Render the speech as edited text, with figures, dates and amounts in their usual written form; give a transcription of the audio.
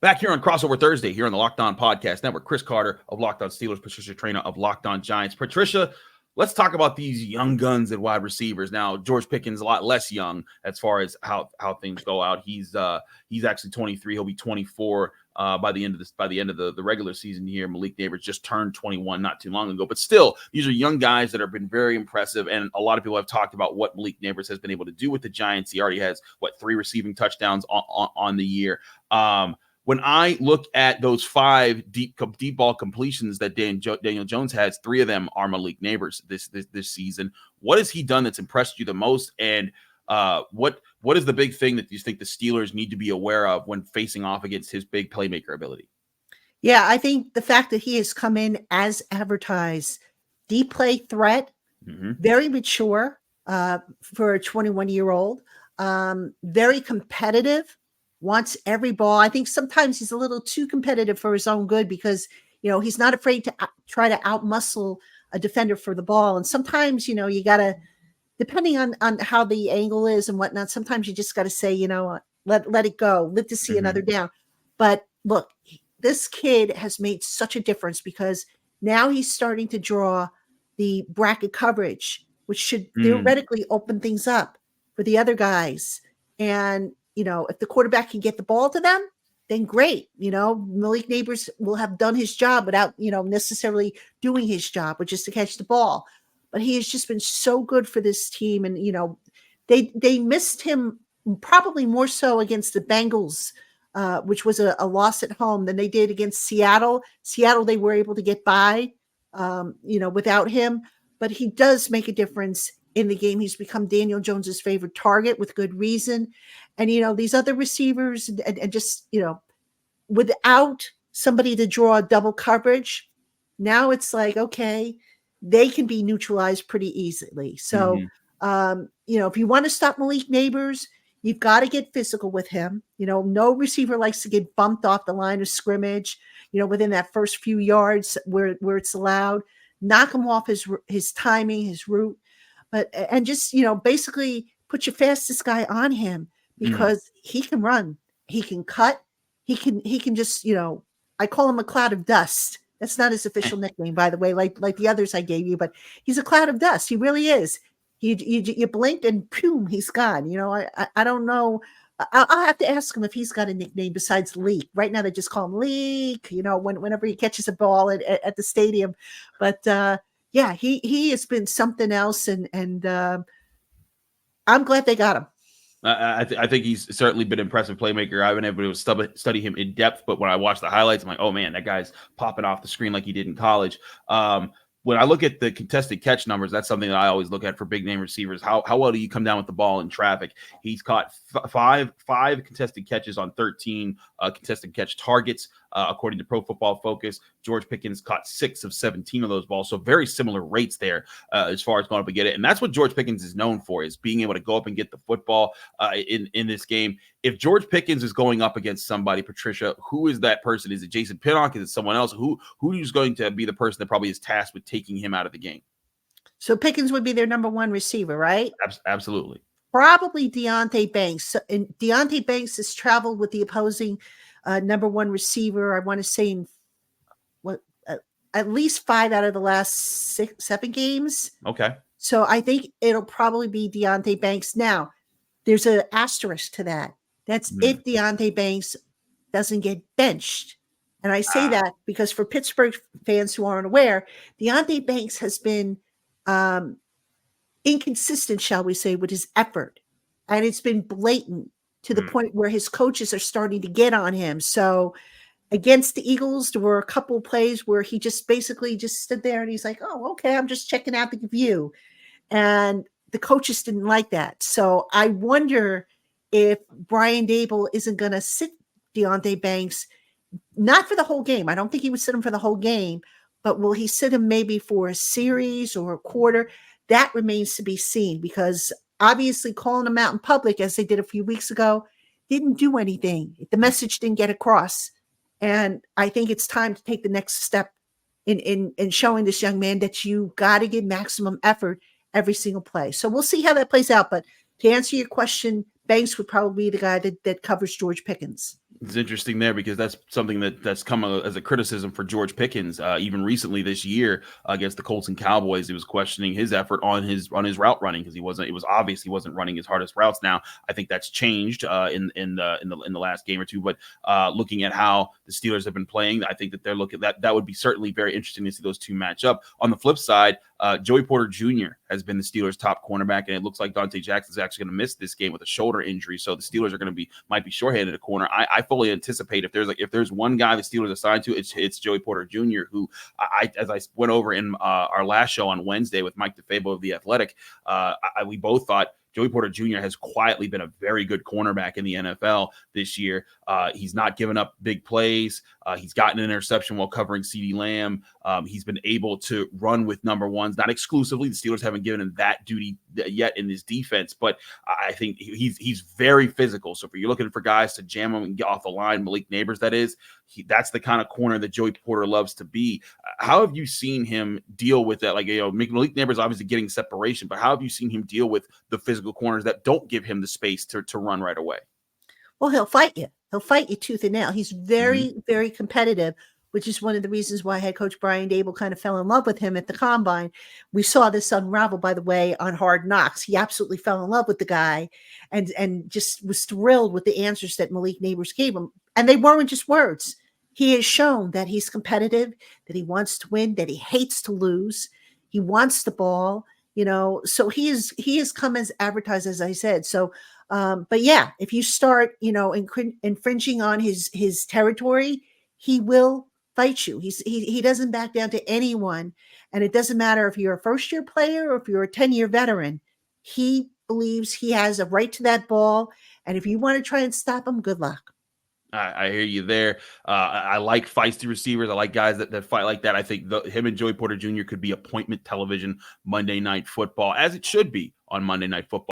Back here on Crossover Thursday, here on the Locked On Podcast Network, Chris Carter of Locked On Steelers, Patricia Traina of Locked On Giants. Patricia, let's talk about these young guns at wide receivers. Now, George Pickens a lot less young as far as how things go out. He's actually 23. He'll be 24 by the end of the regular season here. Malik Nabers just turned 21 not too long ago. But still, these are young guys that have been very impressive. And a lot of people have talked about what Malik Nabers has been able to do with the Giants. He already has, 3 receiving touchdowns on the year. When I look at those 5 deep ball completions that Daniel Jones has, 3 of them are Malik Nabers this season. What has he done that's impressed you the most? And what is the big thing that you think the Steelers need to be aware of when facing off against his big playmaker ability? Yeah, I think the fact that he has come in as advertised, deep play threat, very mature for a 21-year-old, very competitive. Wants every ball. I think sometimes he's a little too competitive for his own good because, he's not afraid to try to outmuscle a defender for the ball. And sometimes, you got to, depending on how the angle is and whatnot, sometimes you just got to say, let it go, live to see another down. But look, this kid has made such a difference because now he's starting to draw the bracket coverage, which should theoretically open things up for the other guys. And if the quarterback can get the ball to them, then great. Malik Nabers will have done his job without, necessarily doing his job, which is to catch the ball. But he has just been so good for this team. And, they missed him probably more so against the Bengals, which was a loss at home than they did against Seattle. Seattle, they were able to get by, without him. But he does make a difference in the game. He's become Daniel Jones's favorite target with good reason. And, these other receivers and just, without somebody to draw double coverage, now it's like, okay, they can be neutralized pretty easily. So, if you want to stop Malik Nabers, you've got to get physical with him. No receiver likes to get bumped off the line of scrimmage, within that first few yards where it's allowed. Knock him off his timing, his route. And just, basically put your fastest guy on him because he can run, he can cut, he can just, I call him a cloud of dust. That's not his official nickname, by the way, like the others I gave you, but he's a cloud of dust. He really is. You blinked and boom, he's gone. I don't know. I'll have to ask him if he's got a nickname besides Leak. Right now they just call him Leak, whenever he catches a ball at the stadium. But yeah, he has been something else, and I'm glad they got him. I think he's certainly been an impressive playmaker. I haven't been able to study him in depth, but when I watch the highlights, I'm like, oh man, that guy's popping off the screen like he did in college. When I look at the contested catch numbers, that's something that I always look at for big name receivers. How well do you come down with the ball in traffic? He's caught five contested catches on 13 contested catch targets, according to Pro Football Focus. George Pickens caught 6 of 17 of those balls, so very similar rates there as far as going up and get it. And that's what George Pickens is known for, is being able to go up and get the football in this game. If George Pickens is going up against somebody, Patricia, who is that person? Is it Jason Pinnock? Is it someone else? Who is going to be the person that probably is tasked with taking him out of the game? So Pickens would be their number one receiver, right? Absolutely. Probably Deonte Banks. And Deonte Banks has traveled with the opposing number one receiver, I want to say, in at least 5 out of the last 7 games. Okay. So I think it'll probably be Deonte Banks. Now, there's an asterisk to that. That's if Deonte Banks doesn't get benched. And I say that because for Pittsburgh fans who aren't aware, Deonte Banks has been inconsistent, shall we say, with his effort. And it's been blatant to the point where his coaches are starting to get on him. So against the Eagles, there were a couple of plays where he just basically just stood there and he's like, oh, okay, I'm just checking out the view. And the coaches didn't like that. So I wonder if Brian Dable isn't going to sit Deonte Banks, not for the whole game. I don't think he would sit him for the whole game, but will he sit him maybe for a series or a quarter? That remains to be seen, because obviously calling him out in public, as they did a few weeks ago, didn't do anything. The message didn't get across. And I think it's time to take the next step in showing this young man that you got to give maximum effort every single play. So we'll see how that plays out. But to answer your question, Banks would probably be the guy that covers George Pickens. It's interesting there because that's something that's come as a criticism for George Pickens. Even recently this year against the Colts and Cowboys, he was questioning his effort on his route running because it was obvious he wasn't running his hardest routes. Now I think that's changed in the last game or two. But looking at how the Steelers have been playing, I think that they're looking that would be certainly very interesting to see those two match up. On the flip side, Joey Porter Jr. has been the Steelers' top cornerback, and it looks like Dante Jackson is actually going to miss this game with a shoulder injury. So the Steelers are might be shorthanded at corner. I fully anticipate if there's one guy the Steelers assigned to, it's Joey Porter Jr., who as I went over in our last show on Wednesday with Mike DeFabo of The Athletic, we both thought Joey Porter Jr. has quietly been a very good cornerback in the NFL this year. He's not given up big plays. He's gotten an interception while covering CeeDee Lamb. He's been able to run with number ones, not exclusively. The Steelers haven't given him that duty yet in his defense, but I think he's very physical. So if you're looking for guys to jam him and get off the line, Malik Nabers, that's the kind of corner that Joey Porter loves to be. How have you seen him deal with that? Like, Malik Nabers obviously getting separation, but how have you seen him deal with the physical corners that don't give him the space to run right away? Well, he'll fight you. He'll fight you tooth and nail. He's very, very competitive, which is one of the reasons why head coach Brian Dable kind of fell in love with him at the Combine. We saw this unravel, by the way, on Hard Knocks. He absolutely fell in love with the guy and just was thrilled with the answers that Malik Nabers gave him. And they weren't just words. He has shown that he's competitive, that he wants to win, that he hates to lose. He wants the ball, so he has come as advertised, as I said. So, but yeah, if you start, infringing on his territory, he will fight you. He doesn't back down to anyone. And it doesn't matter if you're a first-year player or if you're a 10-year veteran. He believes he has a right to that ball. And if you want to try and stop him, good luck. I hear you there. I like feisty receivers. I like guys that fight like that. I think him and Joey Porter Jr. could be appointment television Monday Night Football, as it should be on Monday Night Football.